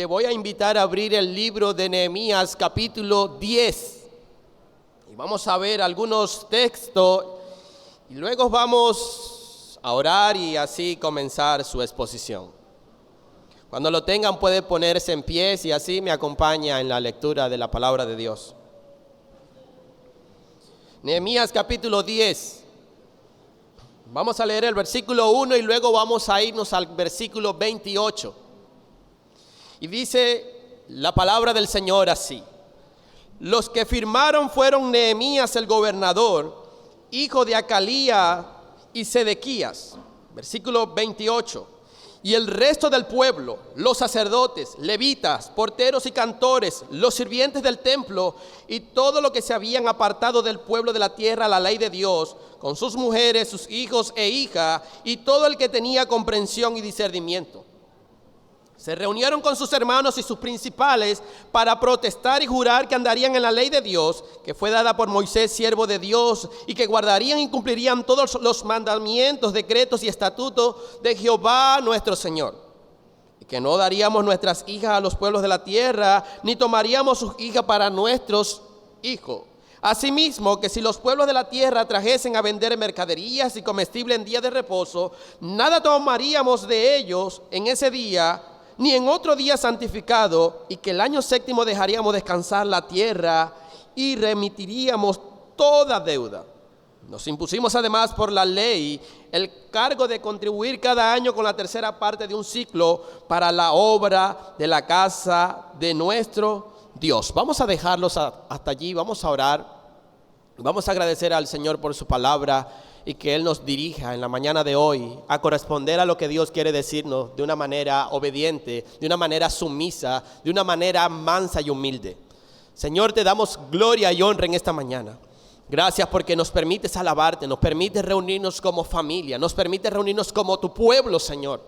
le voy a invitar a abrir el libro de Nehemías capítulo 10. Y vamos a ver algunos textos y luego vamos a orar y así comenzar su exposición. Cuando lo tengan puede ponerse en pie y así me acompaña en la lectura de la palabra de Dios. Nehemías capítulo 10. Vamos a leer el versículo 1 y luego vamos a irnos al versículo 28. Y dice la palabra del Señor así: los que firmaron fueron Nehemías el gobernador, hijo de Acalía y Sedequías. Versículo 28. Y el resto del pueblo, los sacerdotes, levitas, porteros y cantores, los sirvientes del templo y todo lo que se habían apartado del pueblo de la tierra a la ley de Dios, con sus mujeres, sus hijos e hijas y todo el que tenía comprensión y discernimiento. Se reunieron con sus hermanos y sus principales para protestar y jurar que andarían en la ley de Dios, que fue dada por Moisés, siervo de Dios, y que guardarían y cumplirían todos los mandamientos, decretos y estatutos de Jehová nuestro Señor. Y que no daríamos nuestras hijas a los pueblos de la tierra, ni tomaríamos sus hijas para nuestros hijos. Asimismo, que si los pueblos de la tierra trajesen a vender mercaderías y comestibles en día de reposo, nada tomaríamos de ellos en ese día, ni en otro día santificado, y que el año séptimo dejaríamos descansar la tierra y remitiríamos toda deuda. Nos impusimos además por la ley el cargo de contribuir cada año con la tercera parte de un ciclo para la obra de la casa de nuestro Dios. Vamos a dejarlos hasta allí, vamos a orar, vamos a agradecer al Señor por su palabra y que Él nos dirija en la mañana de hoy a corresponder a lo que Dios quiere decirnos de una manera obediente, de una manera sumisa, de una manera mansa y humilde. Señor, te damos gloria y honra en esta mañana. Gracias porque nos permites alabarte, nos permites reunirnos como familia, nos permites reunirnos como tu pueblo, Señor.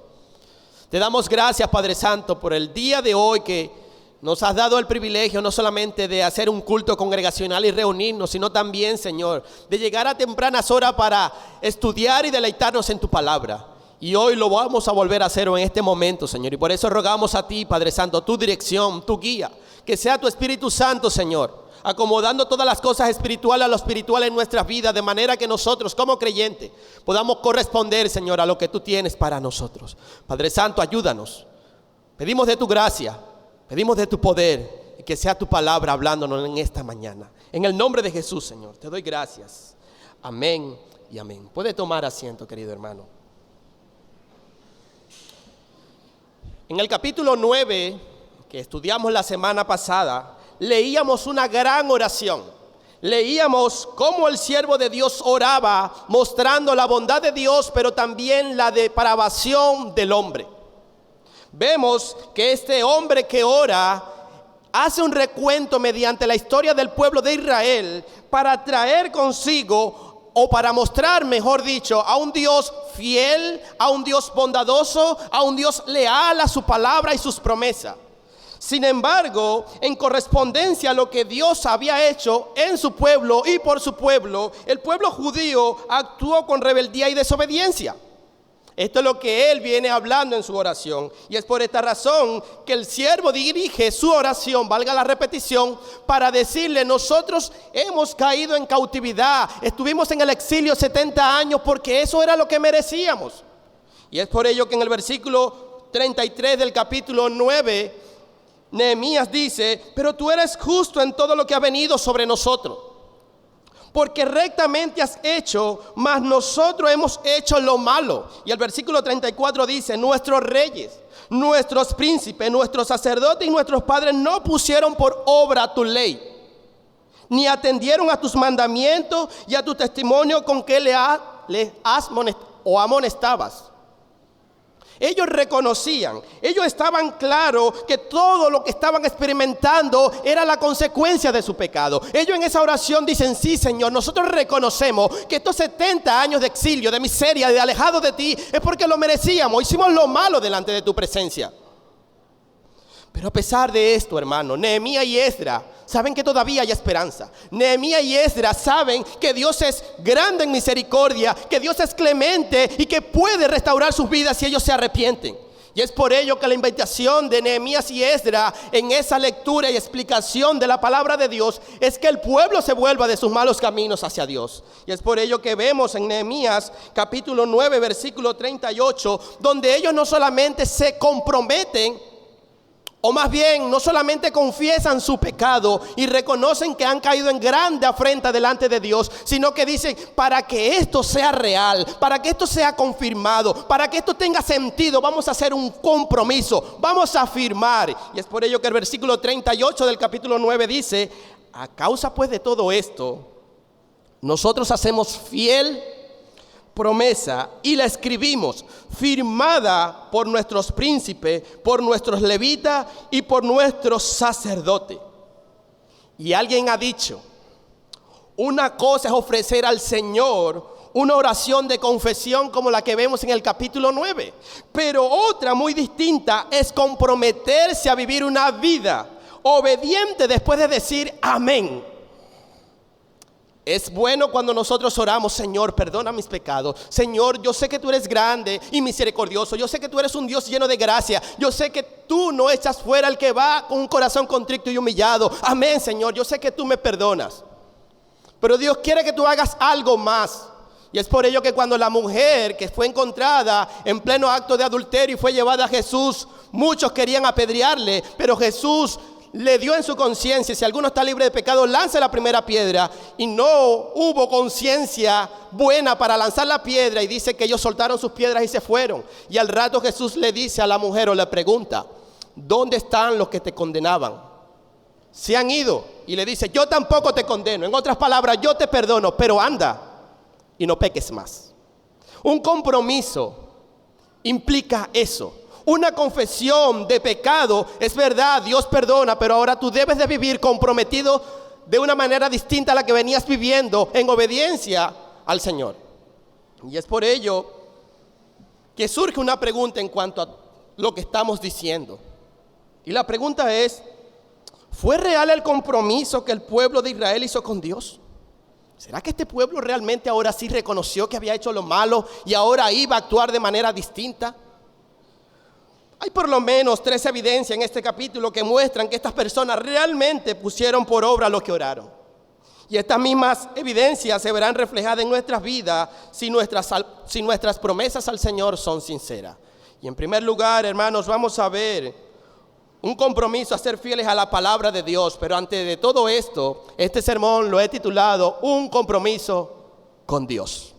Te damos gracias, Padre Santo, por el día de hoy que nos has dado el privilegio no solamente de hacer un culto congregacional y reunirnos, sino también, Señor, de llegar a tempranas horas para estudiar y deleitarnos en tu palabra. Y hoy lo vamos a volver a hacer en este momento, Señor. Y por eso rogamos a ti, Padre Santo, tu dirección, tu guía, que sea tu Espíritu Santo, Señor, acomodando todas las cosas espirituales a lo espiritual en nuestras vidas, de manera que nosotros como creyentes podamos corresponder, Señor, a lo que tú tienes para nosotros. Padre Santo, ayúdanos. Pedimos de tu gracia, pedimos de tu poder y que sea tu palabra hablándonos en esta mañana. En el nombre de Jesús, Señor, te doy gracias. Amén y amén. Puede tomar asiento, querido hermano. En el capítulo 9, que estudiamos la semana pasada, leíamos una gran oración. Leíamos cómo el siervo de Dios oraba, mostrando la bondad de Dios, pero también la depravación del hombre. Vemos que este hombre que ora hace un recuento mediante la historia del pueblo de Israel para traer consigo, o para mostrar, mejor dicho, a un Dios fiel, a un Dios bondadoso, a un Dios leal a su palabra y sus promesas. Sin embargo, en correspondencia a lo que Dios había hecho en su pueblo y por su pueblo, el pueblo judío actuó con rebeldía y desobediencia. Esto es lo que él viene hablando en su oración. Y es por esta razón que el siervo dirige su oración, valga la repetición, para decirle: nosotros hemos caído en cautividad, estuvimos en el exilio 70 años porque eso era lo que merecíamos. Y es por ello que en el versículo 33 del capítulo 9, Nehemías dice: pero tú eres justo en todo lo que ha venido sobre nosotros, porque rectamente has hecho, mas nosotros hemos hecho lo malo. Y el versículo 34 dice: nuestros reyes, nuestros príncipes, nuestros sacerdotes y nuestros padres no pusieron por obra tu ley, ni atendieron a tus mandamientos y a tu testimonio con que les amonestabas. Ellos reconocían, ellos estaban claros que todo lo que estaban experimentando era la consecuencia de su pecado. Ellos en esa oración dicen: sí, Señor, nosotros reconocemos que estos 70 años de exilio, de miseria, de alejado de ti, es porque lo merecíamos, hicimos lo malo delante de tu presencia. Pero a pesar de esto, hermano, Nehemías y Esdras saben que todavía hay esperanza. Nehemías y Esdras saben que Dios es grande en misericordia, que Dios es clemente y que puede restaurar sus vidas si ellos se arrepienten. Y es por ello que la invitación de Nehemías y Esdras en esa lectura y explicación de la palabra de Dios es que el pueblo se vuelva de sus malos caminos hacia Dios. Y es por ello que vemos en Nehemías capítulo 9 versículo 38, donde ellos no solamente se comprometen, o más bien, no solamente confiesan su pecado y reconocen que han caído en grande afrenta delante de Dios, sino que dicen, para que esto sea real, para que esto sea confirmado, para que esto tenga sentido, vamos a hacer un compromiso, vamos a firmar. Y es por ello que el versículo 38 del capítulo 9 dice, a causa pues de todo esto, nosotros hacemos fiel promesa y la escribimos, firmada por nuestros príncipes, por nuestros levitas y por nuestros sacerdotes. Y alguien ha dicho, una cosa es ofrecer al Señor una oración de confesión como la que vemos en el capítulo 9, pero otra muy distinta es comprometerse a vivir una vida obediente después de decir amén. Es bueno cuando nosotros oramos, Señor, perdona mis pecados. Señor, yo sé que tú eres grande y misericordioso. Yo sé que tú eres un Dios lleno de gracia. Yo sé que tú no echas fuera al que va con un corazón contrito y humillado. Amén, Señor, yo sé que tú me perdonas. Pero Dios quiere que tú hagas algo más. Y es por ello que cuando la mujer que fue encontrada en pleno acto de adulterio y fue llevada a Jesús, muchos querían apedrearle, pero Jesús le dio en su conciencia, si alguno está libre de pecado, lance la primera piedra. Y no hubo conciencia buena para lanzar la piedra, y dice que ellos soltaron sus piedras y se fueron. Y al rato Jesús le dice a la mujer, o le pregunta, ¿dónde están los que te condenaban? Se han ido. Y le dice, yo tampoco te condeno. En otras palabras, yo te perdono, pero anda y no peques más. Un compromiso implica eso. Una confesión de pecado, es verdad, Dios perdona, pero ahora tú debes de vivir comprometido de una manera distinta a la que venías viviendo, en obediencia al Señor. Y es por ello que surge una pregunta en cuanto a lo que estamos diciendo. Y la pregunta es, ¿fue real el compromiso que el pueblo de Israel hizo con Dios? ¿Será que este pueblo realmente ahora sí reconoció que había hecho lo malo y ahora iba a actuar de manera distinta? Hay por lo menos 3 evidencias en este capítulo que muestran que estas personas realmente pusieron por obra lo que oraron. Y estas mismas evidencias se verán reflejadas en nuestras vidas si nuestras promesas al Señor son sinceras. Y en primer lugar, hermanos, vamos a ver un compromiso a ser fieles a la palabra de Dios. Pero antes de todo esto, este sermón lo he titulado Un compromiso con Dios.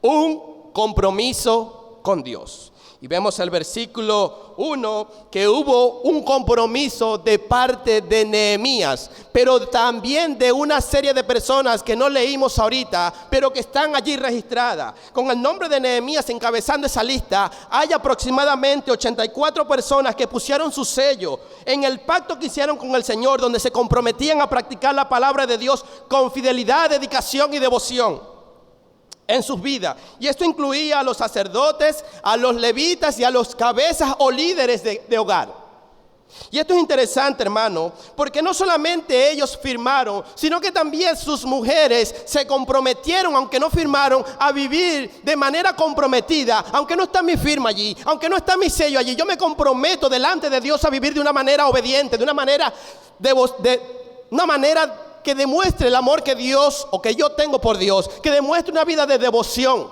Un compromiso con Dios. Y vemos el versículo 1 que hubo un compromiso de parte de Nehemías, pero también de una serie de personas que no leímos ahorita, pero que están allí registradas. Con el nombre de Nehemías encabezando esa lista, hay aproximadamente 84 personas que pusieron su sello en el pacto que hicieron con el Señor, donde se comprometían a practicar la palabra de Dios con fidelidad, dedicación y devoción en sus vidas. Y esto incluía a los sacerdotes, a los levitas y a los cabezas o líderes de hogar. Y esto es interesante, hermano, porque no solamente ellos firmaron, sino que también sus mujeres se comprometieron, aunque no firmaron, a vivir de manera comprometida. Aunque no está mi firma allí, aunque no está mi sello allí, yo me comprometo delante de Dios a vivir de una manera obediente, de una manera que demuestre el amor que Dios o que yo tengo por Dios, que demuestre una vida de devoción.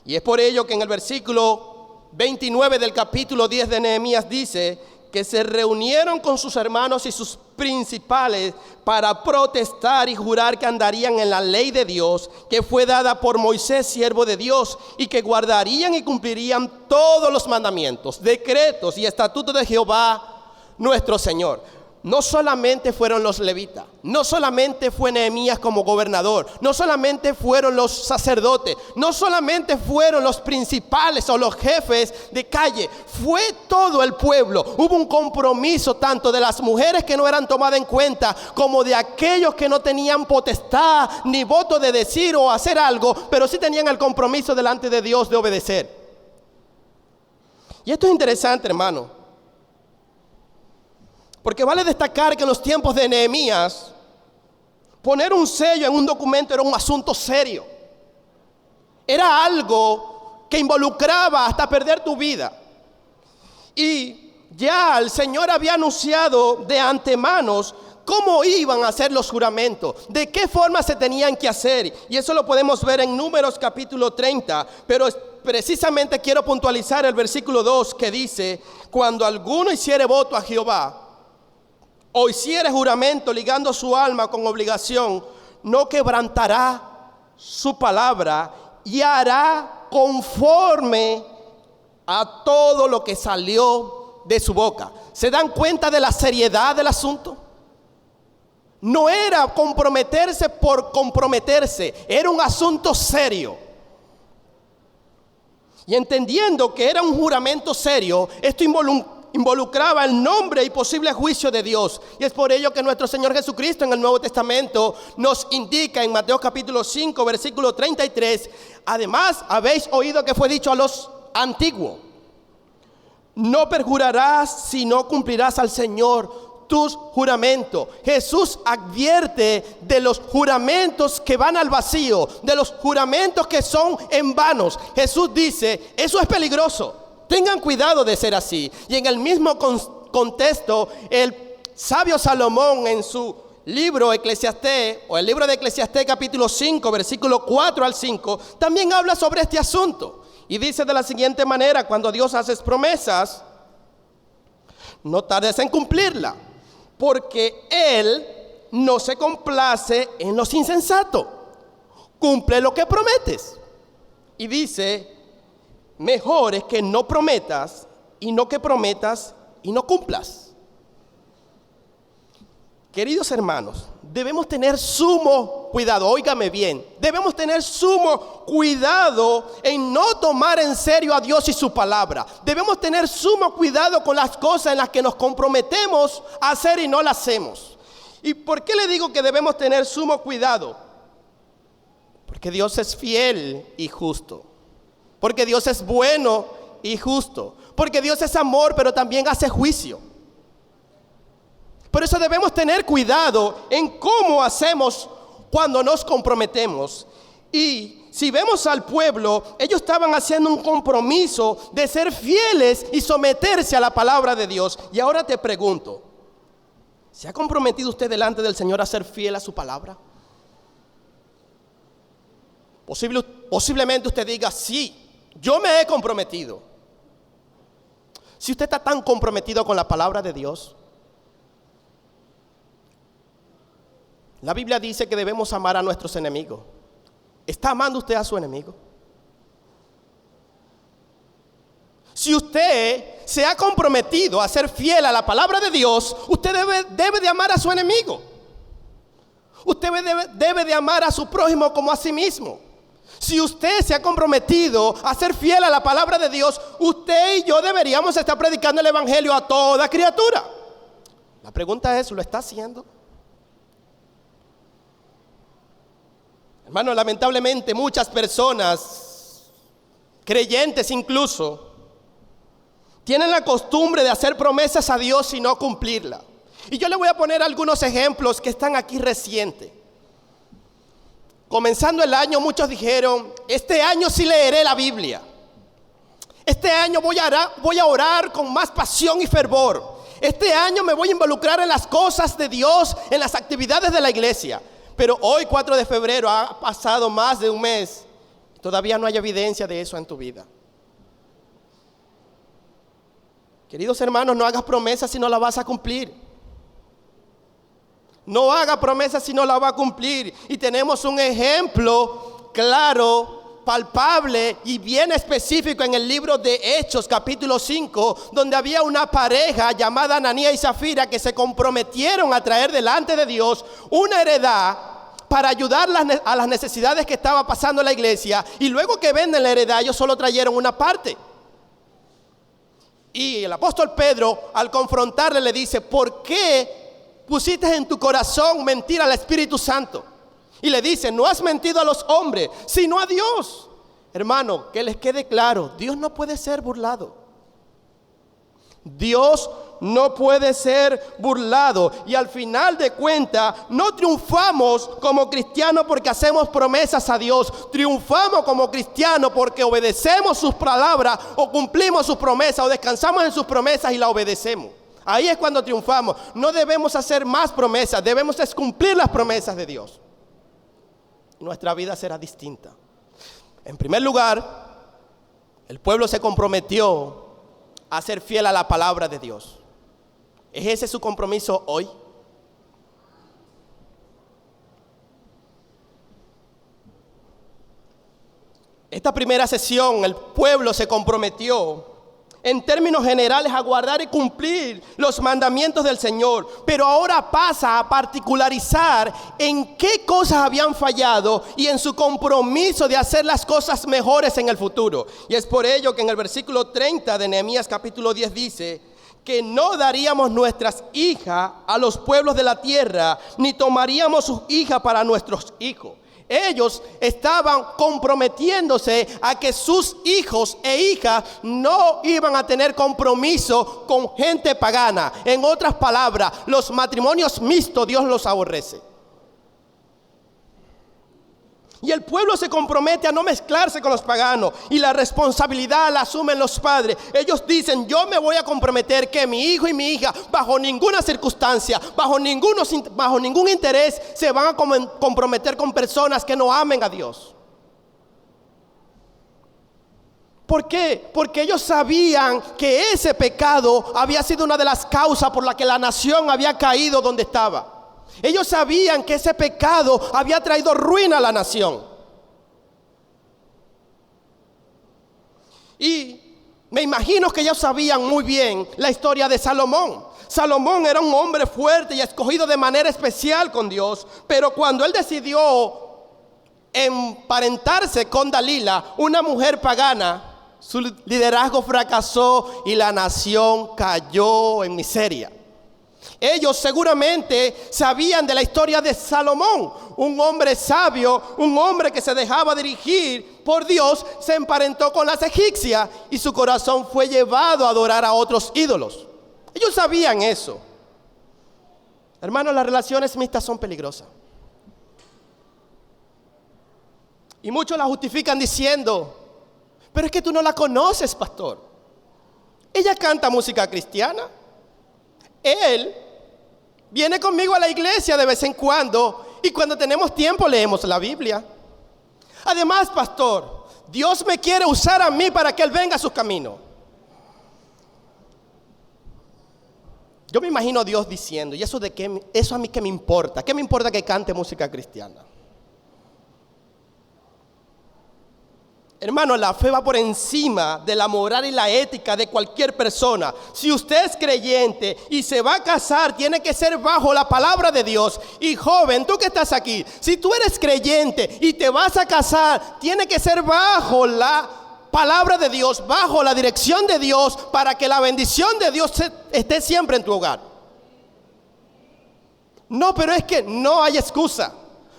Y es por ello que en el versículo 29 del capítulo 10 de Nehemías dice que se reunieron con sus hermanos y sus principales para protestar y jurar que andarían en la ley de Dios que fue dada por Moisés, siervo de Dios, y que guardarían y cumplirían todos los mandamientos, decretos y estatutos de Jehová nuestro Señor. No solamente fueron los levitas, no solamente fue Nehemías como gobernador, no solamente fueron los sacerdotes, no solamente fueron los principales o los jefes de calle, fue todo el pueblo. Hubo un compromiso tanto de las mujeres que no eran tomadas en cuenta como de aquellos que no tenían potestad ni voto de decir o hacer algo, pero sí tenían el compromiso delante de Dios de obedecer. Y esto es interesante, hermano, porque vale destacar que en los tiempos de Nehemías, poner un sello en un documento era un asunto serio. Era algo que involucraba hasta perder tu vida. Y ya el Señor había anunciado de antemano cómo iban a hacer los juramentos, de qué forma se tenían que hacer. Y eso lo podemos ver en Números capítulo 30, pero precisamente quiero puntualizar el versículo 2 que dice: cuando alguno hiciere voto a Jehová o hiciere juramento ligando su alma con obligación, no quebrantará su palabra y hará conforme a todo lo que salió de su boca. ¿Se dan cuenta de la seriedad del asunto? No era comprometerse por comprometerse, era un asunto serio. Y entendiendo que era un juramento serio, esto involucraba el nombre y posible juicio de Dios. Y es por ello que nuestro Señor Jesucristo en el Nuevo Testamento nos indica en Mateo capítulo 5, versículo 33, además habéis oído que fue dicho a los antiguos: no perjurarás si no cumplirás al Señor tus juramentos. Jesús advierte de los juramentos que van al vacío, de los juramentos que son en vanos. Jesús dice: eso es peligroso, tengan cuidado de ser así. Y en el mismo contexto, el sabio Salomón en su libro Eclesiastés, o el libro de Eclesiastés capítulo 5, versículo 4 al 5, también habla sobre este asunto. Y dice de la siguiente manera: cuando Dios hace promesas, no tardes en cumplirla, porque Él no se complace en los insensatos. Cumple lo que prometes. Y dice: mejor es que no prometas y no que prometas y no cumplas. Queridos hermanos, debemos tener sumo cuidado, óigame bien, debemos tener sumo cuidado en no tomar en serio a Dios y su palabra. Debemos tener sumo cuidado con las cosas en las que nos comprometemos a hacer y no las hacemos. ¿Y por qué le digo que debemos tener sumo cuidado? Porque Dios es fiel y justo. Porque Dios es bueno y justo. Porque Dios es amor, pero también hace juicio. Por eso debemos tener cuidado en cómo hacemos cuando nos comprometemos. Y si vemos al pueblo, ellos estaban haciendo un compromiso de ser fieles y someterse a la palabra de Dios. Y ahora te pregunto, ¿se ha comprometido usted delante del Señor a ser fiel a su palabra? Posiblemente usted diga: sí, yo me he comprometido. Si usted está tan comprometido con la palabra de Dios, la Biblia dice que debemos amar a nuestros enemigos. ¿Está amando usted a su enemigo? Si usted se ha comprometido a ser fiel a la palabra de Dios, usted debe de amar a su enemigo. Usted debe de amar a su prójimo como a sí mismo. Si usted se ha comprometido a ser fiel a la palabra de Dios, usted y yo deberíamos estar predicando el evangelio a toda criatura. La pregunta es: ¿lo está haciendo? Hermano, lamentablemente muchas personas, creyentes incluso, tienen la costumbre de hacer promesas a Dios y no cumplirla. Y yo le voy a poner algunos ejemplos que están aquí recientes. Comenzando el año, muchos dijeron: este año sí leeré la Biblia. Este año voy a orar con más pasión y fervor. Este año me voy a involucrar en las cosas de Dios, en las actividades de la iglesia. Pero hoy, 4 de febrero, ha pasado más de un mes. Todavía no hay evidencia de eso en tu vida. Queridos hermanos, no hagas promesas si no las vas a cumplir. No haga promesas si no las va a cumplir. Y tenemos un ejemplo claro, palpable y bien específico en el libro de Hechos, capítulo 5, donde había una pareja llamada Ananías y Zafira que se comprometieron a traer delante de Dios una heredad para ayudar a las necesidades que estaba pasando la iglesia. Y luego que venden la heredad, ellos solo trajeron una parte. Y el apóstol Pedro, al confrontarle, le dice: ¿por qué pusiste en tu corazón mentir al Espíritu Santo? Y le dice: no has mentido a los hombres, sino a Dios. Hermano, que les quede claro: Dios no puede ser burlado. Dios no puede ser burlado. Y al final de cuentas, no triunfamos como cristianos porque hacemos promesas a Dios. Triunfamos como cristianos porque obedecemos sus palabras o cumplimos sus promesas o descansamos en sus promesas y la obedecemos. Ahí es cuando triunfamos. No debemos hacer más promesas, debemos cumplir las promesas de Dios. Nuestra vida será distinta. En primer lugar, el pueblo se comprometió a ser fiel a la palabra de Dios. ¿Es ese su compromiso hoy? Esta primera sesión, el pueblo se comprometió en términos generales a guardar y cumplir los mandamientos del Señor. Pero ahora pasa a particularizar en qué cosas habían fallado y en su compromiso de hacer las cosas mejores en el futuro. Y es por ello que en el versículo 30 de Nehemías capítulo 10 dice que no daríamos nuestras hijas a los pueblos de la tierra, ni tomaríamos sus hijas para nuestros hijos. Ellos estaban comprometiéndose a que sus hijos e hijas no iban a tener compromiso con gente pagana. En otras palabras, los matrimonios mixtos Dios los aborrece. Y el pueblo se compromete a no mezclarse con los paganos. Y la responsabilidad la asumen los padres. Ellos dicen, yo me voy a comprometer que mi hijo y mi hija, bajo ninguna circunstancia, bajo ningún interés, se van a comprometer con personas que no amen a Dios. ¿Por qué? Porque ellos sabían que ese pecado había sido una de las causas por la que la nación había caído donde estaba. Ellos sabían que ese pecado había traído ruina a la nación. Y me imagino que ellos sabían muy bien la historia de Salomón. Salomón era un hombre fuerte y escogido de manera especial con Dios. Pero cuando él decidió emparentarse con Dalila, una mujer pagana, su liderazgo fracasó y la nación cayó en miseria. Ellos seguramente sabían de la historia de Salomón, un hombre sabio, un hombre que se dejaba dirigir por Dios, se emparentó con las egipcias y su corazón fue llevado a adorar a otros ídolos. Ellos sabían eso. Hermanos, las relaciones mixtas son peligrosas. Y muchos la justifican diciendo, pero es que tú no la conoces, pastor. Ella canta música cristiana. Él viene conmigo a la iglesia de vez en cuando y cuando tenemos tiempo leemos la Biblia. Además, pastor, Dios me quiere usar a mí para que Él venga a sus caminos. Yo me imagino a Dios diciendo, ¿y eso a mí qué me importa? ¿Qué me importa que cante música cristiana? Hermano, la fe va por encima de la moral y la ética de cualquier persona. Si usted es creyente y se va a casar, tiene que ser bajo la palabra de Dios. Y joven, tú que estás aquí, si tú eres creyente y te vas a casar, tiene que ser bajo la palabra de Dios, bajo la dirección de Dios, para que la bendición de Dios esté siempre en tu hogar. No, pero es que no hay excusa.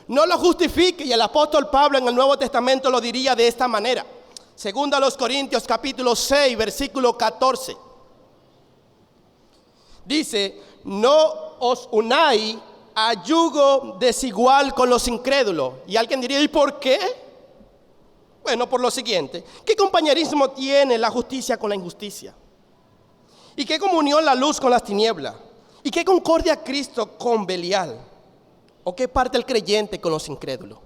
No lo justifique, y el apóstol Pablo en el Nuevo Testamento lo diría de esta manera. Segunda a los Corintios capítulo 6 versículo 14. Dice, no os unáis a yugo desigual con los incrédulos. Y alguien diría, ¿y por qué? Bueno, por lo siguiente. ¿Qué compañerismo tiene la justicia con la injusticia? ¿Y qué comunión la luz con las tinieblas? ¿Y qué concordia Cristo con Belial? ¿O qué parte el creyente con los incrédulos?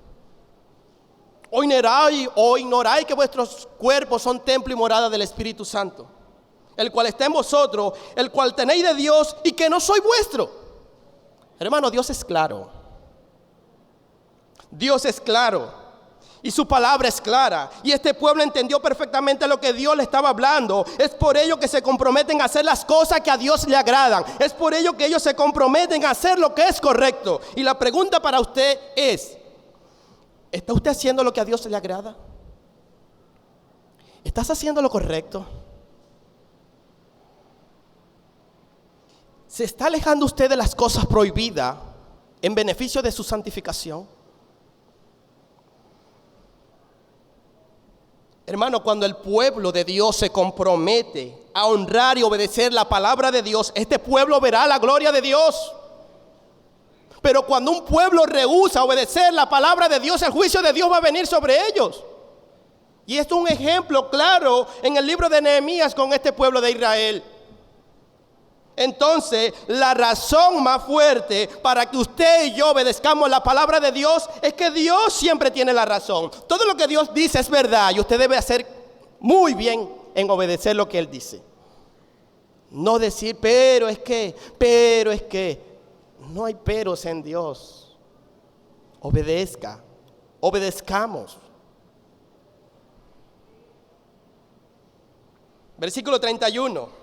¿O ignoráis que vuestros cuerpos son templo y morada del Espíritu Santo, el cual está en vosotros, el cual tenéis de Dios y que no soy vuestro? Hermano, Dios es claro. Dios es claro. Y su palabra es clara. Y este pueblo entendió perfectamente lo que Dios le estaba hablando. Es por ello que se comprometen a hacer las cosas que a Dios le agradan. Es por ello que ellos se comprometen a hacer lo que es correcto. Y la pregunta para usted es, ¿está usted haciendo lo que a Dios le agrada? ¿Estás haciendo lo correcto? ¿Se está alejando usted de las cosas prohibidas en beneficio de su santificación? Hermano, cuando el pueblo de Dios se compromete a honrar y obedecer la palabra de Dios, este pueblo verá la gloria de Dios. Pero cuando un pueblo rehúsa obedecer la palabra de Dios, el juicio de Dios va a venir sobre ellos. Y esto es un ejemplo claro en el libro de Nehemías con este pueblo de Israel. Entonces, la razón más fuerte para que usted y yo obedezcamos la palabra de Dios es que Dios siempre tiene la razón. Todo lo que Dios dice es verdad y usted debe hacer muy bien en obedecer lo que Él dice. No decir, pero es que. No hay peros en Dios. Obedezcamos. Versículo 31.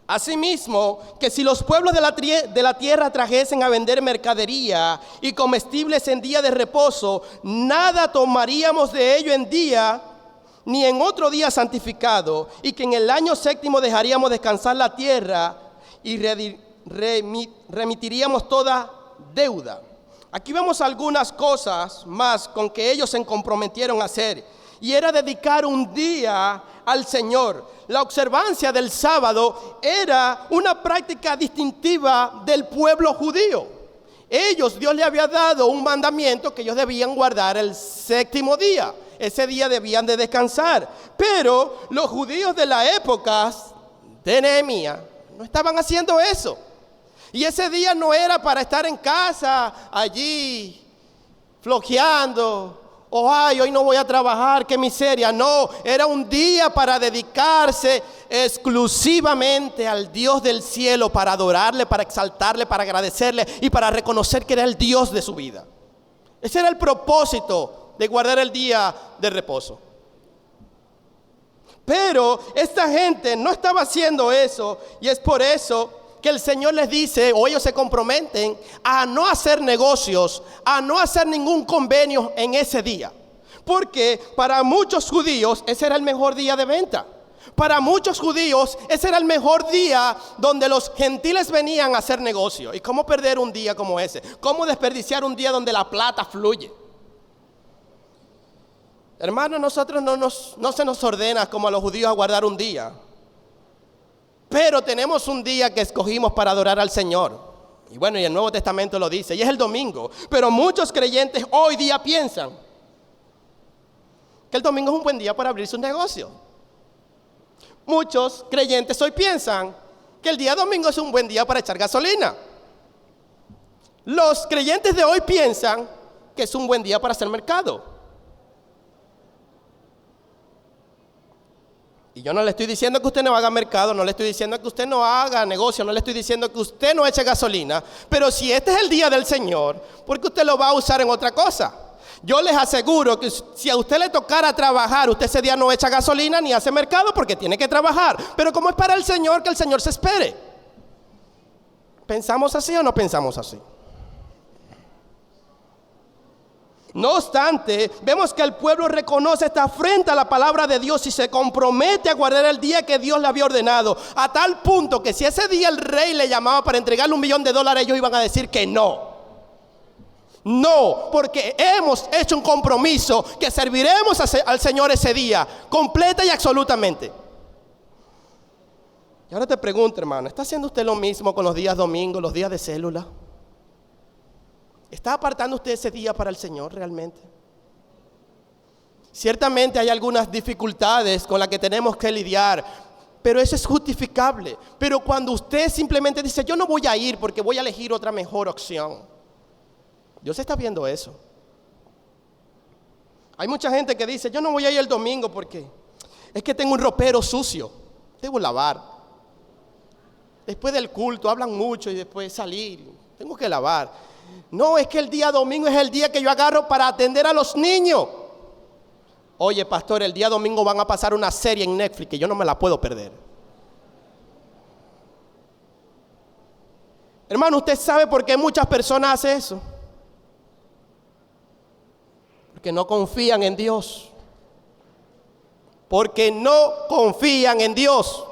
Asimismo, que si los pueblos de la tierra trajesen a vender mercadería y comestibles en día de reposo, nada tomaríamos de ello en día, ni en otro día santificado, y que en el año séptimo dejaríamos descansar la tierra y remitiríamos toda deuda. Aquí vemos algunas cosas más con que ellos se comprometieron a hacer, y era dedicar un día al Señor. La observancia del sábado era una práctica distintiva del pueblo judío. Dios le había dado un mandamiento que ellos debían guardar el séptimo día. Ese día debían de descansar. Pero los judíos de la época de Nehemías no estaban haciendo eso. Y ese día no era para estar en casa allí flojeando. Ay, hoy no voy a trabajar, qué miseria. No, era un día para dedicarse exclusivamente al Dios del cielo, para adorarle, para exaltarle, para agradecerle y para reconocer que era el Dios de su vida. Ese era el propósito de guardar el día de reposo. Pero esta gente no estaba haciendo eso, y es por eso que el Señor les dice, o ellos se comprometen a no hacer negocios, a no hacer ningún convenio en ese día. Porque para muchos judíos ese era el mejor día de venta. Para muchos judíos ese era el mejor día donde los gentiles venían a hacer negocio. ¿Y cómo perder un día como ese? ¿Cómo desperdiciar un día donde la plata fluye? Hermanos, nosotros no se nos ordena como a los judíos a guardar un día. Pero tenemos un día que escogimos para adorar al Señor. Y bueno, y el Nuevo Testamento lo dice, y es el domingo. Pero muchos creyentes hoy día piensan que el domingo es un buen día para abrir su negocio. Muchos creyentes hoy piensan que el día domingo es un buen día para echar gasolina. Los creyentes de hoy piensan que es un buen día para hacer mercado. Y yo no le estoy diciendo que usted no haga mercado, no le estoy diciendo que usted no haga negocio, no le estoy diciendo que usted no eche gasolina. Pero si este es el día del Señor, ¿por qué usted lo va a usar en otra cosa? Yo les aseguro que si a usted le tocara trabajar, usted ese día no echa gasolina ni hace mercado porque tiene que trabajar. Pero como es para el Señor, que el Señor se espere. ¿Pensamos así o no pensamos así? No obstante, vemos que el pueblo reconoce esta afrenta a la palabra de Dios y se compromete a guardar el día que Dios le había ordenado. A tal punto que si ese día el rey le llamaba para entregarle $1 millón, ellos iban a decir que no. No, porque hemos hecho un compromiso que serviremos al Señor ese día, completa y absolutamente. Y ahora te pregunto, hermano, ¿está haciendo usted lo mismo con los días domingos, los días de célula? ¿Está apartando usted ese día para el Señor realmente? Ciertamente hay algunas dificultades con las que tenemos que lidiar, pero eso es justificable. Pero cuando usted simplemente dice, yo no voy a ir porque voy a elegir otra mejor opción, Dios está viendo eso. Hay mucha gente que dice, yo no voy a ir el domingo porque es que tengo un ropero sucio, debo lavar. Después del culto hablan mucho y después salir, tengo que lavar. No, es que el día domingo es el día que yo agarro para atender a los niños. Oye, pastor, el día domingo van a pasar una serie en Netflix que yo no me la puedo perder. Hermano, ¿usted sabe por qué muchas personas hacen eso? Porque no confían en Dios. Porque no confían en Dios.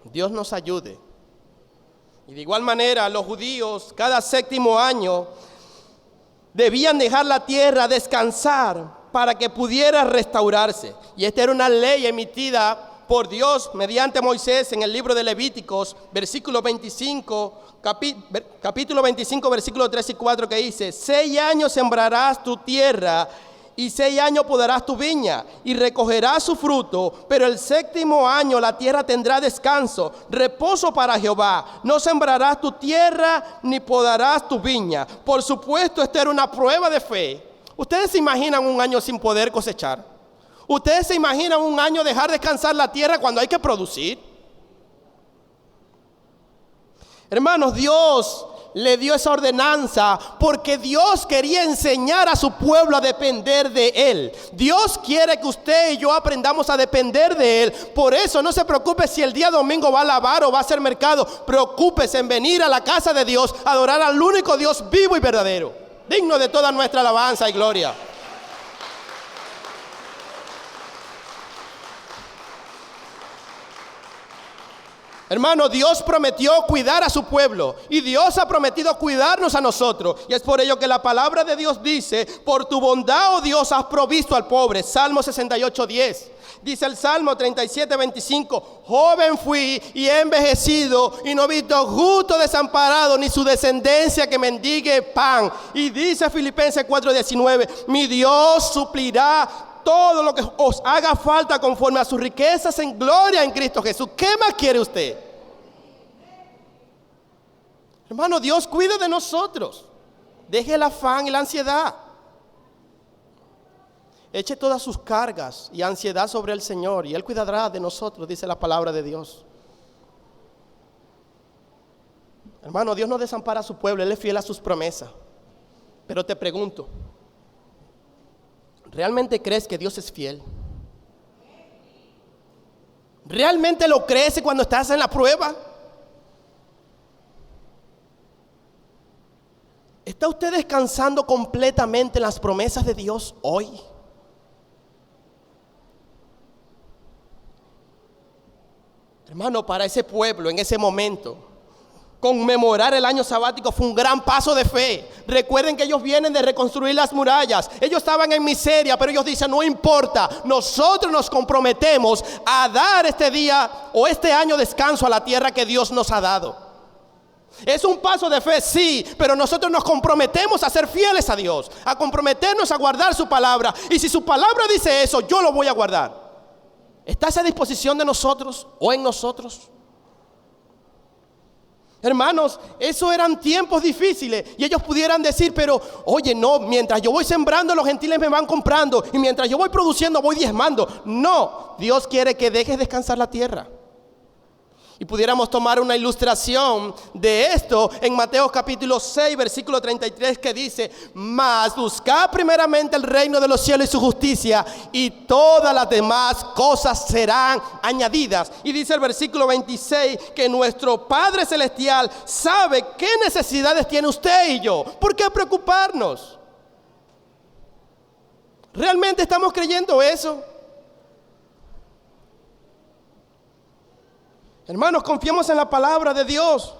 Dios nos ayude. Y de igual manera, los judíos cada séptimo año debían dejar la tierra descansar para que pudiera restaurarse. Y esta era una ley emitida por Dios mediante Moisés en el libro de Levíticos, capítulo 25, versículos 3 y 4, que dice: 6 años sembrarás tu tierra y 6 años podarás tu viña y recogerás su fruto, pero el 7º año la tierra tendrá descanso, reposo para Jehová. No sembrarás tu tierra ni podarás tu viña. Por supuesto, esta era una prueba de fe. ¿Ustedes se imaginan un año sin poder cosechar? ¿Ustedes se imaginan un año dejar descansar la tierra cuando hay que producir? Hermanos, Dios le dio esa ordenanza porque Dios quería enseñar a su pueblo a depender de Él. Dios quiere que usted y yo aprendamos a depender de Él. Por eso no se preocupe si el día domingo va a lavar o va a hacer mercado. Preocúpese en venir a la casa de Dios, a adorar al único Dios vivo y verdadero, digno de toda nuestra alabanza y gloria. Hermano, Dios prometió cuidar a su pueblo y Dios ha prometido cuidarnos a nosotros. Y es por ello que la palabra de Dios dice: por tu bondad, oh Dios, has provisto al pobre. Salmo 68:10. Dice el Salmo 37:25: joven fui y he envejecido y no he visto justo desamparado ni su descendencia que mendigue pan. Y dice Filipenses 4:19: mi Dios suplirá todo lo que os haga falta conforme a sus riquezas en gloria en Cristo Jesús. ¿Qué más quiere usted? Hermano, Dios cuida de nosotros. Deje el afán y la ansiedad. Eche todas sus cargas y ansiedad sobre el Señor y Él cuidará de nosotros, dice la palabra de Dios. Hermano, Dios no desampara a su pueblo, Él es fiel a sus promesas. Pero te pregunto, ¿realmente crees que Dios es fiel? ¿Realmente lo crees cuando estás en la prueba? ¿Está usted descansando completamente en las promesas de Dios hoy? Hermano, para ese pueblo en ese momento, conmemorar el año sabático fue un gran paso de fe. Recuerden que ellos vienen de reconstruir las murallas. Ellos estaban en miseria, pero ellos dicen: no importa, nosotros nos comprometemos a dar este día o este año descanso a la tierra que Dios nos ha dado. Es un paso de fe, sí, pero nosotros nos comprometemos a ser fieles a Dios, a comprometernos a guardar su palabra. Y si su palabra dice eso, yo lo voy a guardar. ¿Está a esa disposición de nosotros o en nosotros? Hermanos, esos eran tiempos difíciles y ellos pudieran decir: pero oye, no, mientras yo voy sembrando, los gentiles me van comprando, y mientras yo voy produciendo, voy diezmando. No, Dios quiere que dejes descansar la tierra. Y pudiéramos tomar una ilustración de esto en Mateo capítulo 6, versículo 33, que dice: mas buscad primeramente el reino de los cielos y su justicia, y todas las demás cosas serán añadidas. Y dice el versículo 26 que nuestro Padre Celestial sabe qué necesidades tiene usted y yo. ¿Por qué preocuparnos? ¿Realmente estamos creyendo eso? Hermanos, confiemos en la palabra de Dios.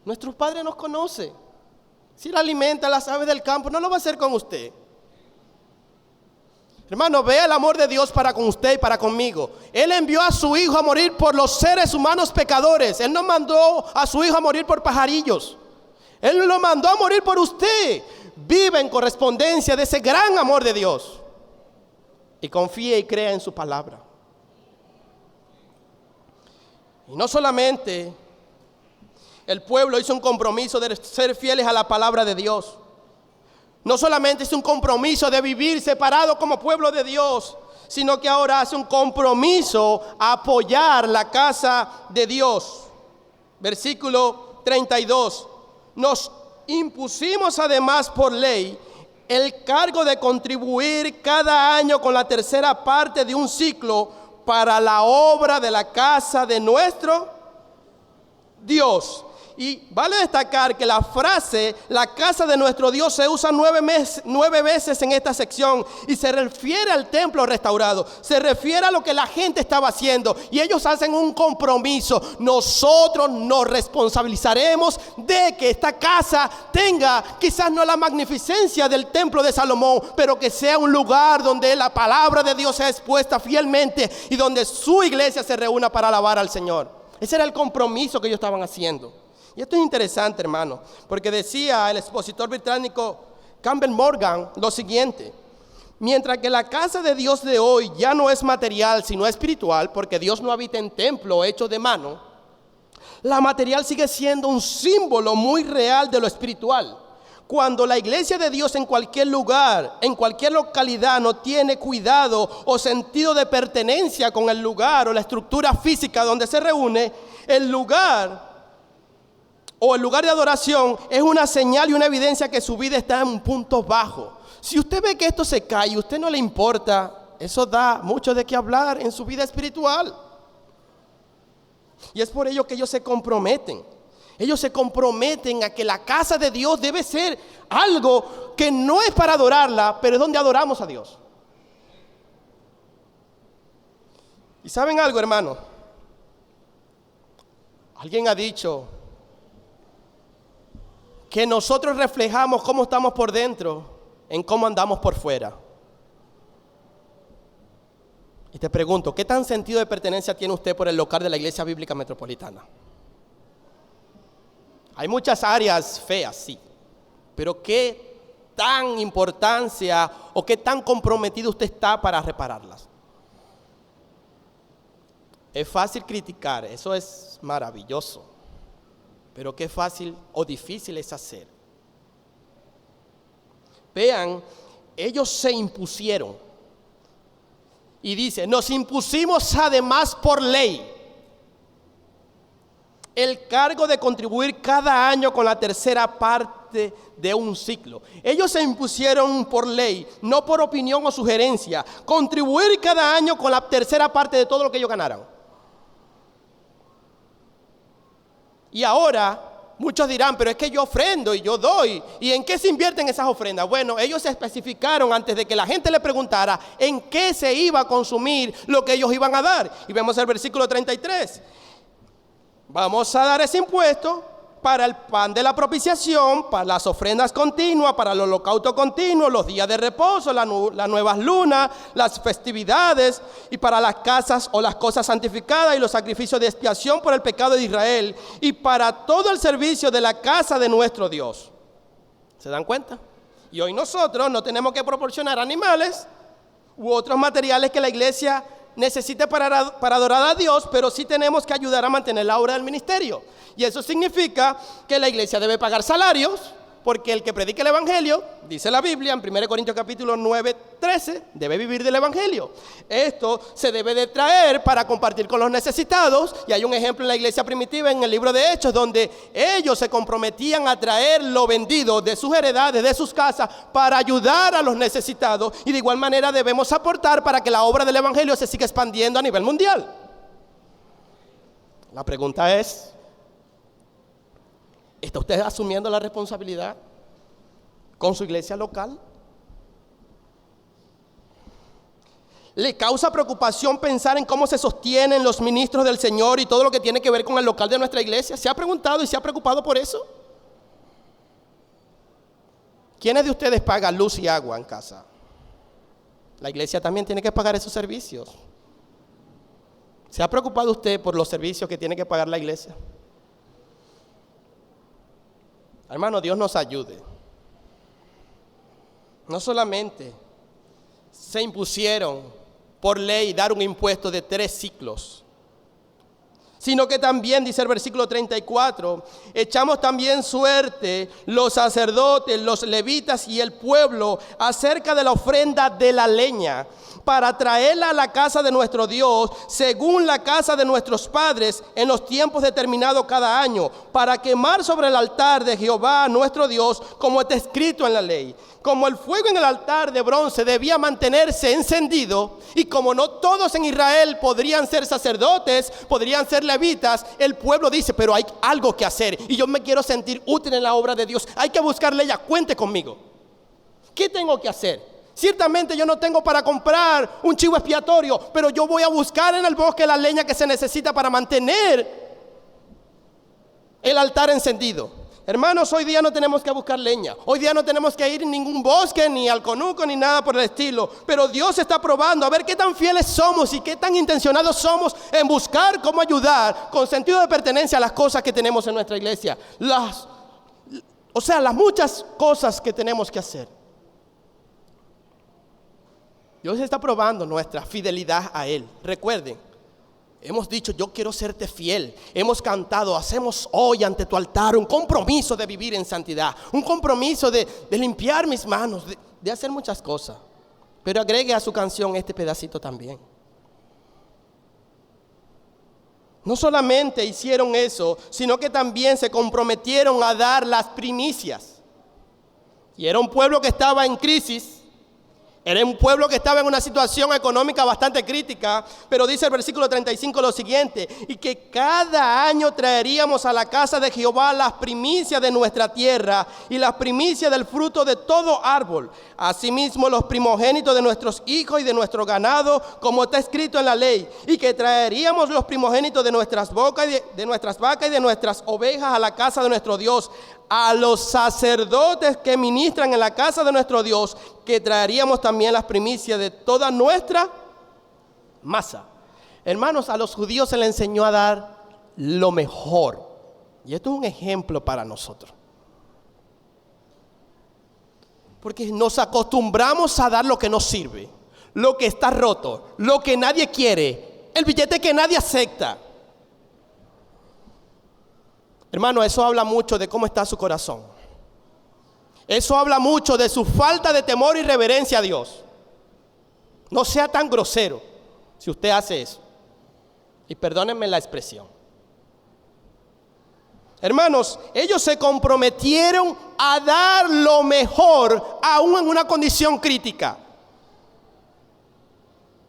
Nuestro Padre nos conoce. Si Él alimenta a las aves del campo, no lo va a hacer con usted. Hermano, vea el amor de Dios para con usted y para conmigo. Él envió a su Hijo a morir por los seres humanos pecadores. Él no mandó a su Hijo a morir por pajarillos. Él lo mandó a morir por usted. Vive en correspondencia de ese gran amor de Dios. Y confíe y crea en su palabra. Y no solamente el pueblo hizo un compromiso de ser fieles a la palabra de Dios. No solamente hizo un compromiso de vivir separado como pueblo de Dios, sino que ahora hace un compromiso a apoyar la casa de Dios. Versículo 32. Nos impusimos además por ley el cargo de contribuir cada año con la tercera parte de un ciclo para la obra de la casa de nuestro Dios. Y vale destacar que la frase, la casa de nuestro Dios, se usa 9 veces en esta sección y se refiere al templo restaurado, se refiere a lo que la gente estaba haciendo y ellos hacen un compromiso. Nosotros nos responsabilizaremos de que esta casa tenga quizás no la magnificencia del templo de Salomón, pero que sea un lugar donde la palabra de Dios sea expuesta fielmente y donde su iglesia se reúna para alabar al Señor. Ese era el compromiso que ellos estaban haciendo. Y esto es interesante, hermano, porque decía el expositor británico Campbell Morgan lo siguiente: mientras que la casa de Dios de hoy ya no es material sino espiritual, porque Dios no habita en templo hecho de mano, la material sigue siendo un símbolo muy real de lo espiritual. Cuando la iglesia de Dios en cualquier lugar, en cualquier localidad, no tiene cuidado o sentido de pertenencia con el lugar o la estructura física donde se reúne, el lugar de adoración es una señal y una evidencia que su vida está en un punto bajo. Si usted ve que esto se cae y a usted no le importa, eso da mucho de qué hablar en su vida espiritual. Y es por ello que ellos se comprometen. Ellos se comprometen a que la casa de Dios debe ser algo que no es para adorarla, pero es donde adoramos a Dios. ¿Y saben algo, hermano? Alguien ha dicho que nosotros reflejamos cómo estamos por dentro en cómo andamos por fuera. Y te pregunto, ¿qué tan sentido de pertenencia tiene usted por el local de la Iglesia Bíblica Metropolitana? Hay muchas áreas feas, sí, pero ¿qué tan importancia o qué tan comprometido usted está para repararlas? Es fácil criticar, eso es maravilloso, pero qué fácil o difícil es hacer. Vean, ellos se impusieron y dice, nos impusimos además por ley el cargo de contribuir cada año con la tercera parte de un ciclo. Ellos se impusieron por ley, no por opinión o sugerencia, contribuir cada año con la tercera parte de todo lo que ellos ganaran. Y ahora muchos dirán, pero es que yo ofrendo y yo doy. ¿Y en qué se invierten esas ofrendas? Bueno, ellos se especificaron antes de que la gente le preguntara en qué se iba a consumir lo que ellos iban a dar. Y vemos el versículo 33. Vamos a dar ese impuesto para el pan de la propiciación, para las ofrendas continuas, para el holocausto continuo, los días de reposo, las nuevas lunas, las festividades, y para las casas o las cosas santificadas y los sacrificios de expiación por el pecado de Israel, y para todo el servicio de la casa de nuestro Dios. ¿Se dan cuenta? Y hoy nosotros no tenemos que proporcionar animales u otros materiales que la iglesia necesite para adorar a Dios, pero sí tenemos que ayudar a mantener la obra del ministerio. Y eso significa que la iglesia debe pagar salarios, porque el que predique el evangelio, dice la Biblia en 1 Corintios capítulo 9, 13, debe vivir del evangelio. Esto se debe de traer para compartir con los necesitados, y hay un ejemplo en la iglesia primitiva en el libro de Hechos, donde ellos se comprometían a traer lo vendido de sus heredades, de sus casas, para ayudar a los necesitados, y de igual manera debemos aportar para que la obra del evangelio se siga expandiendo a nivel mundial. La pregunta es, ¿está usted asumiendo la responsabilidad con su iglesia local? ¿Le causa preocupación pensar en cómo se sostienen los ministros del Señor y todo lo que tiene que ver con el local de nuestra iglesia? ¿Se ha preguntado y se ha preocupado por eso? ¿Quiénes de ustedes pagan luz y agua en casa? La iglesia también tiene que pagar esos servicios. ¿Se ha preocupado usted por los servicios que tiene que pagar la iglesia? Hermano, Dios nos ayude. No solamente se impusieron por ley dar un impuesto de 3 ciclos, sino que también, dice el versículo 34, echamos también suerte los sacerdotes, los levitas y el pueblo acerca de la ofrenda de la leña, para traerla a la casa de nuestro Dios, según la casa de nuestros padres, en los tiempos determinados cada año, para quemar sobre el altar de Jehová nuestro Dios, como está escrito en la ley. Como el fuego en el altar de bronce debía mantenerse encendido, y como no todos en Israel podrían ser sacerdotes, podrían ser levitas, el pueblo dice, pero hay algo que hacer, y yo me quiero sentir útil en la obra de Dios. Hay que buscarle ella, cuente conmigo. ¿Qué tengo que hacer? Ciertamente yo no tengo para comprar un chivo expiatorio, pero yo voy a buscar en el bosque la leña que se necesita para mantener el altar encendido. Hermanos, hoy día no tenemos que buscar leña. Hoy día no tenemos que ir en ningún bosque, ni al conuco, ni nada por el estilo. Pero Dios está probando a ver qué tan fieles somos y qué tan intencionados somos en buscar cómo ayudar con sentido de pertenencia a las cosas que tenemos en nuestra iglesia. Las muchas cosas que tenemos que hacer. Dios está probando nuestra fidelidad a Él. Recuerden, hemos dicho, yo quiero serte fiel. Hemos cantado, hacemos hoy ante tu altar un compromiso de vivir en santidad. Un compromiso de limpiar mis manos, de hacer muchas cosas. Pero agregue a su canción este pedacito también. No solamente hicieron eso, sino que también se comprometieron a dar las primicias. Y era un pueblo que estaba en crisis. Era un pueblo que estaba en una situación económica bastante crítica, pero dice el versículo 35 lo siguiente: y que cada año traeríamos a la casa de Jehová las primicias de nuestra tierra y las primicias del fruto de todo árbol, asimismo los primogénitos de nuestros hijos y de nuestro ganado, como está escrito en la ley, y que traeríamos los primogénitos de nuestras vacas y de nuestras ovejas a la casa de nuestro Dios, a los sacerdotes que ministran en la casa de nuestro Dios, que traeríamos también las primicias de toda nuestra masa. Hermanos, a los judíos se les enseñó a dar lo mejor. Y esto es un ejemplo para nosotros. Porque nos acostumbramos a dar lo que no sirve, lo que está roto, lo que nadie quiere, el billete que nadie acepta. Hermano, eso habla mucho de cómo está su corazón. Eso habla mucho de su falta de temor y reverencia a Dios. No sea tan grosero si usted hace eso. Y perdónenme la expresión. Hermanos, ellos se comprometieron a dar lo mejor, aún en una condición crítica.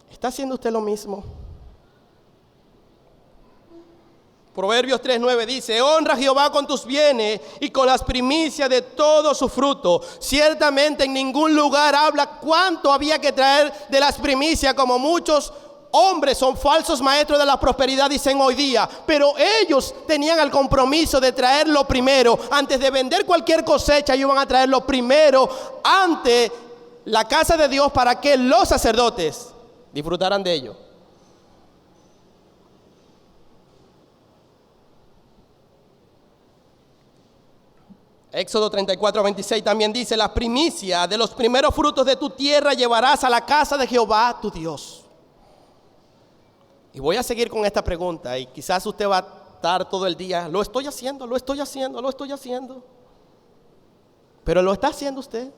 ¿Está haciendo usted lo mismo? Proverbios 3:9 dice: honra a Jehová con tus bienes y con las primicias de todo su fruto. Ciertamente en ningún lugar habla cuánto había que traer de las primicias, como muchos hombres son falsos maestros de la prosperidad dicen hoy día. Pero ellos tenían el compromiso de traer lo primero. Antes de vender cualquier cosecha, ellos iban a traer lo primero ante la casa de Dios para que los sacerdotes disfrutaran de ello. Éxodo 34:26 también dice: las primicias de los primeros frutos de tu tierra llevarás a la casa de Jehová tu Dios. Y voy a seguir con esta pregunta, y quizás usted va a estar todo el día: lo estoy haciendo. Pero ¿lo está haciendo usted?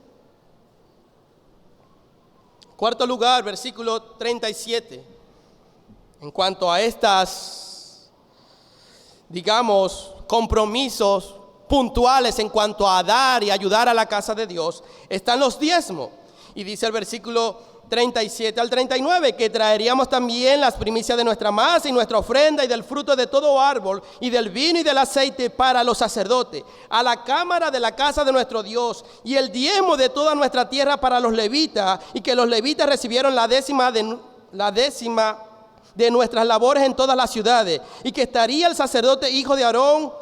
Cuarto lugar, versículo 37. En cuanto a estas, compromisos puntuales en cuanto a dar y ayudar a la casa de Dios, están los diezmos. Y dice el versículo 37 al 39 que traeríamos también las primicias de nuestra masa y nuestra ofrenda y del fruto de todo árbol y del vino y del aceite para los sacerdotes, a la cámara de la casa de nuestro Dios, y el diezmo de toda nuestra tierra para los levitas, y que los levitas recibieron la décima de nuestras labores en todas las ciudades, y que estaría el sacerdote hijo de Aarón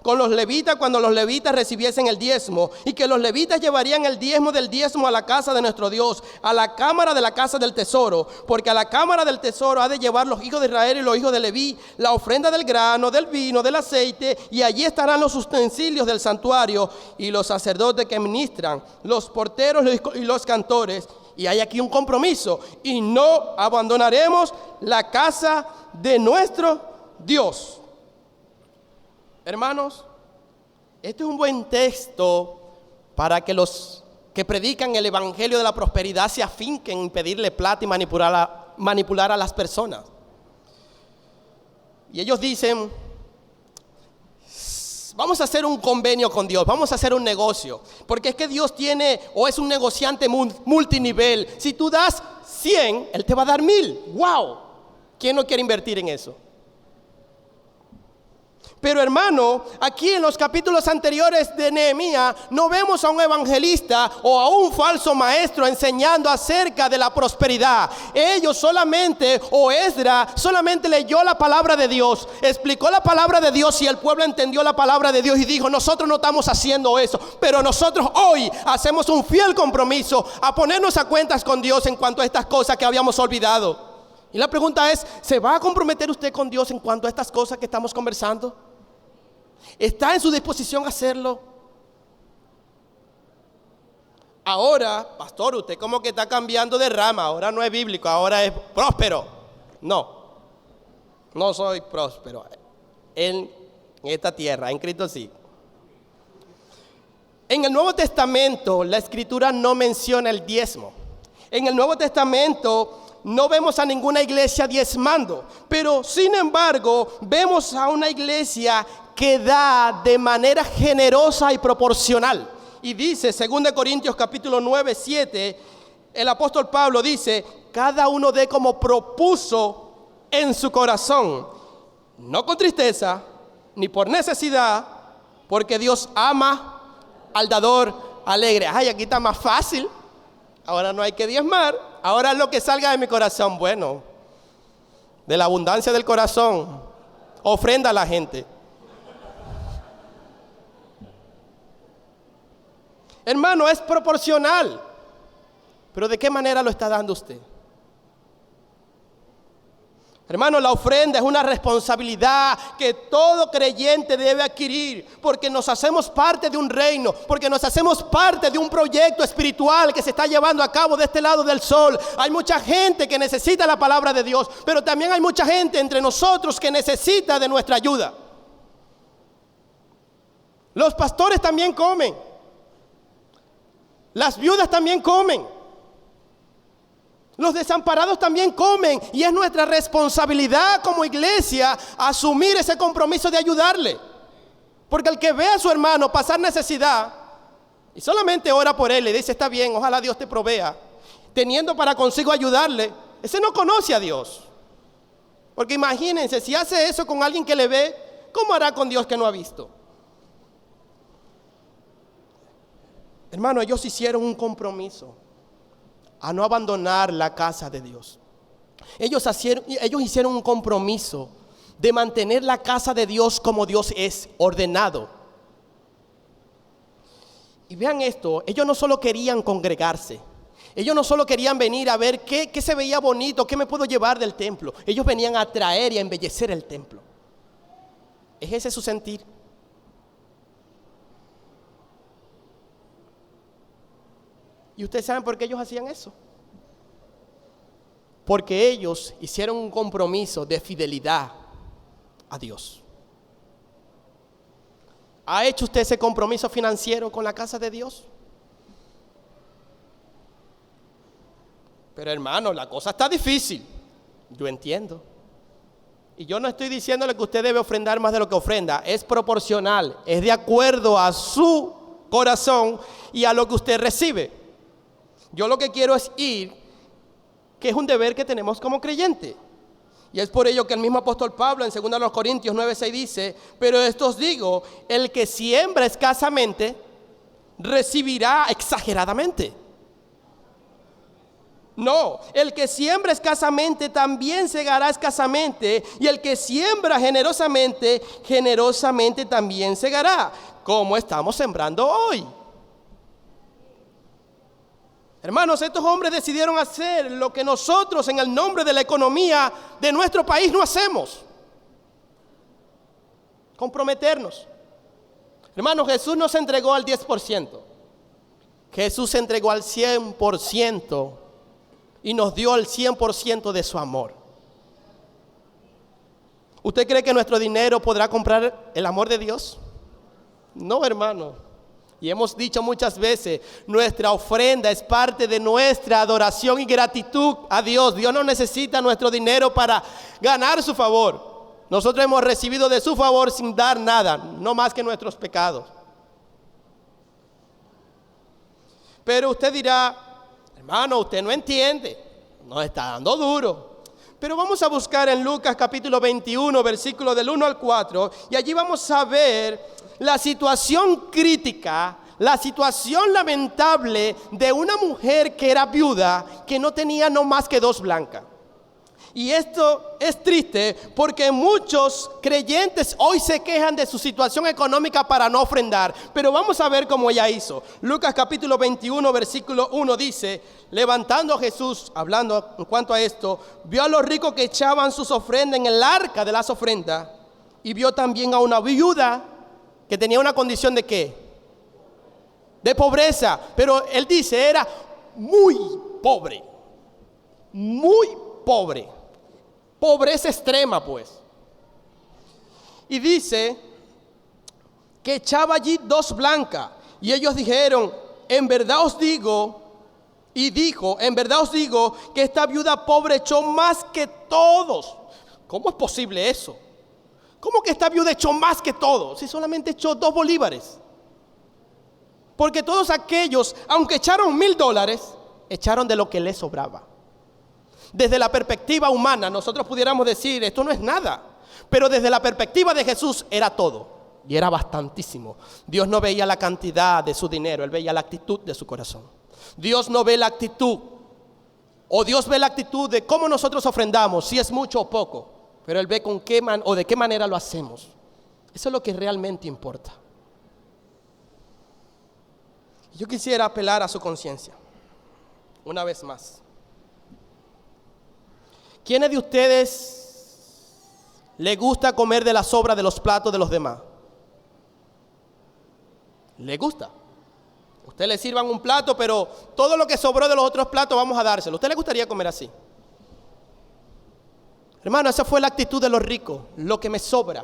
con los levitas cuando los levitas recibiesen el diezmo, y que los levitas llevarían el diezmo del diezmo a la casa de nuestro Dios, a la cámara de la casa del tesoro, porque a la cámara del tesoro ha de llevar los hijos de Israel y los hijos de Leví la ofrenda del grano, del vino, del aceite, y allí estarán los utensilios del santuario y los sacerdotes que ministran, los porteros y los cantores. Y hay aquí un compromiso: y no abandonaremos la casa de nuestro Dios. Hermanos, este es un buen texto para que los que predican el evangelio de la prosperidad se afinquen en pedirle plata y manipular a las personas. Y ellos dicen, vamos a hacer un convenio con Dios, vamos a hacer un negocio, porque es que Dios tiene o es un negociante multinivel. Si tú das 100, Él te va a dar 1000. ¡Wow! ¿Quién no quiere invertir en eso? Pero hermano, aquí en los capítulos anteriores de Nehemías no vemos a un evangelista o a un falso maestro enseñando acerca de la prosperidad. Ellos solamente, o Esdras solamente leyó la palabra de Dios, explicó la palabra de Dios y el pueblo entendió la palabra de Dios y dijo, nosotros no estamos haciendo eso, pero nosotros hoy hacemos un fiel compromiso a ponernos a cuentas con Dios en cuanto a estas cosas que habíamos olvidado. Y la pregunta es, ¿se va a comprometer usted con Dios en cuanto a estas cosas que estamos conversando? ¿Está en su disposición a hacerlo? Ahora, pastor, usted como que está cambiando de rama. Ahora no es bíblico, ahora es próspero. No soy próspero en esta tierra, en Cristo sí. En el Nuevo Testamento la Escritura no menciona el diezmo. En el Nuevo Testamento no vemos a ninguna iglesia diezmando, pero sin embargo vemos a una iglesia que da de manera generosa y proporcional. Y dice, 2 Corintios capítulo 9, 7, el apóstol Pablo dice, cada uno dé como propuso en su corazón, no con tristeza, ni por necesidad, porque Dios ama al dador alegre. Ay, aquí está más fácil. Ahora no hay que diezmar. Ahora lo que salga de mi corazón, bueno, de la abundancia del corazón, ofrenda a la gente. Hermano, es proporcional. Pero ¿de qué manera lo está dando usted? Hermano, la ofrenda es una responsabilidad que todo creyente debe adquirir, porque nos hacemos parte de un reino, porque nos hacemos parte de un proyecto espiritual que se está llevando a cabo de este lado del sol. Hay mucha gente que necesita la palabra de Dios, pero también hay mucha gente entre nosotros que necesita de nuestra ayuda. Los pastores también comen. Las viudas también comen. Los desamparados también comen, y es nuestra responsabilidad como iglesia asumir ese compromiso de ayudarle. Porque el que ve a su hermano pasar necesidad y solamente ora por él, le dice está bien, ojalá Dios te provea, teniendo para consigo ayudarle, ese no conoce a Dios. Porque imagínense, si hace eso con alguien que le ve, ¿cómo hará con Dios que no ha visto? Hermano, ellos hicieron un compromiso a no abandonar la casa de Dios. Ellos hicieron un compromiso de mantener la casa de Dios como Dios es, ordenado. Y vean esto, ellos no solo querían congregarse, ellos no solo querían venir a ver qué se veía bonito, qué me puedo llevar del templo. Ellos venían a traer y a embellecer el templo. ¿Es ese su sentir? ¿Y ustedes saben por qué ellos hacían eso? Porque ellos hicieron un compromiso de fidelidad a Dios. ¿Ha hecho usted ese compromiso financiero con la casa de Dios? Pero hermano, la cosa está difícil. Yo entiendo. Y yo no estoy diciéndole que usted debe ofrendar más de lo que ofrenda. Es proporcional, es de acuerdo a su corazón y a lo que usted recibe. Yo lo que quiero es ir, que es un deber que tenemos como creyente. Y es por ello que el mismo apóstol Pablo en 2 Corintios 9:6 dice, pero esto os digo, el que siembra escasamente, recibirá exageradamente. No, el que siembra escasamente también segará escasamente, y el que siembra generosamente, generosamente también segará, como estamos sembrando hoy. Hermanos, estos hombres decidieron hacer lo que nosotros en el nombre de la economía de nuestro país no hacemos. Comprometernos. Hermanos, Jesús no se entregó al 10%. Jesús se entregó al 100% y nos dio el 100% de su amor. ¿Usted cree que nuestro dinero podrá comprar el amor de Dios? No, hermano. Y hemos dicho muchas veces, nuestra ofrenda es parte de nuestra adoración y gratitud a Dios. Dios no necesita nuestro dinero para ganar su favor. Nosotros hemos recibido de su favor sin dar nada, no más que nuestros pecados. Pero usted dirá, hermano, usted no entiende, nos está dando duro. Pero vamos a buscar en Lucas capítulo 21, versículo del 1 al 4, y allí vamos a ver la situación crítica, la situación lamentable de una mujer que era viuda, que no tenía no más que 2 blancas. Y esto es triste porque muchos creyentes hoy se quejan de su situación económica para no ofrendar. Pero vamos a ver cómo ella hizo. Lucas capítulo 21, versículo 1 dice, levantando a Jesús, hablando en cuanto a esto, vio a los ricos que echaban sus ofrendas en el arca de las ofrendas. Y vio también a una viuda que tenía una condición de ¿qué? De pobreza. Pero él dice, era muy pobre. Muy pobre. Pobreza extrema, pues. Y dice que echaba allí 2 blancas. Y ellos dijeron, en verdad os digo, y dijo, en verdad os digo que esta viuda pobre echó más que todos. ¿Cómo es posible eso? ¿Cómo que esta viuda echó más que todos? Si solamente echó 2 bolívares. Porque todos aquellos, aunque echaron $1,000, echaron de lo que les sobraba. Desde la perspectiva humana, nosotros pudiéramos decir, esto no es nada. Pero desde la perspectiva de Jesús, era todo. Y era bastantísimo. Dios no veía la cantidad de su dinero, Él veía la actitud de su corazón. Dios no ve la actitud, o Dios ve la actitud de cómo nosotros ofrendamos, si es mucho o poco. Pero Él ve con qué o de qué manera lo hacemos. Eso es lo que realmente importa. Yo quisiera apelar a su conciencia, una vez más. ¿Quiénes de ustedes le gusta comer de la sobra de los platos de los demás? ¿Le gusta? Usted le sirvan un plato, pero todo lo que sobró de los otros platos vamos a dárselo. ¿Usted le gustaría comer así? Hermano, esa fue la actitud de los ricos. Lo que me sobra,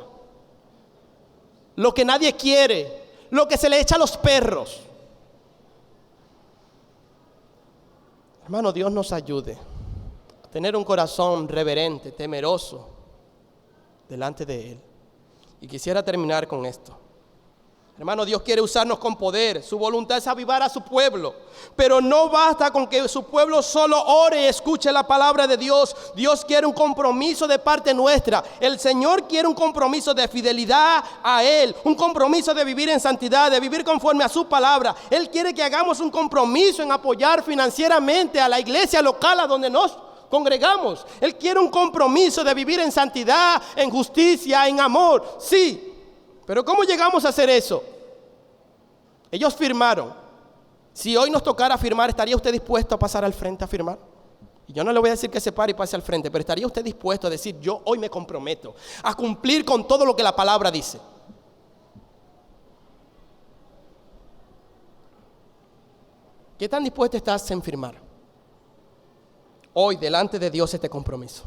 lo que nadie quiere, lo que se le echa a los perros. Hermano, Dios nos ayude a tener un corazón reverente, temeroso delante de Él. Y quisiera terminar con esto. Hermano, Dios quiere usarnos con poder. Su voluntad es avivar a su pueblo. Pero no basta con que su pueblo solo ore y escuche la palabra de Dios. Dios quiere un compromiso de parte nuestra. El Señor quiere un compromiso de fidelidad a Él. Un compromiso de vivir en santidad, de vivir conforme a su palabra. Él quiere que hagamos un compromiso en apoyar financieramente a la iglesia local a donde nos congregamos. Él quiere un compromiso de vivir en santidad, en justicia, en amor. Sí. Pero ¿cómo llegamos a hacer eso? Ellos firmaron. Si hoy nos tocara firmar, ¿estaría usted dispuesto a pasar al frente a firmar? Y yo no le voy a decir que se pare y pase al frente, pero ¿estaría usted dispuesto a decir, yo hoy me comprometo a cumplir con todo lo que la palabra dice? ¿Qué tan dispuesto estás en firmar hoy delante de Dios este compromiso?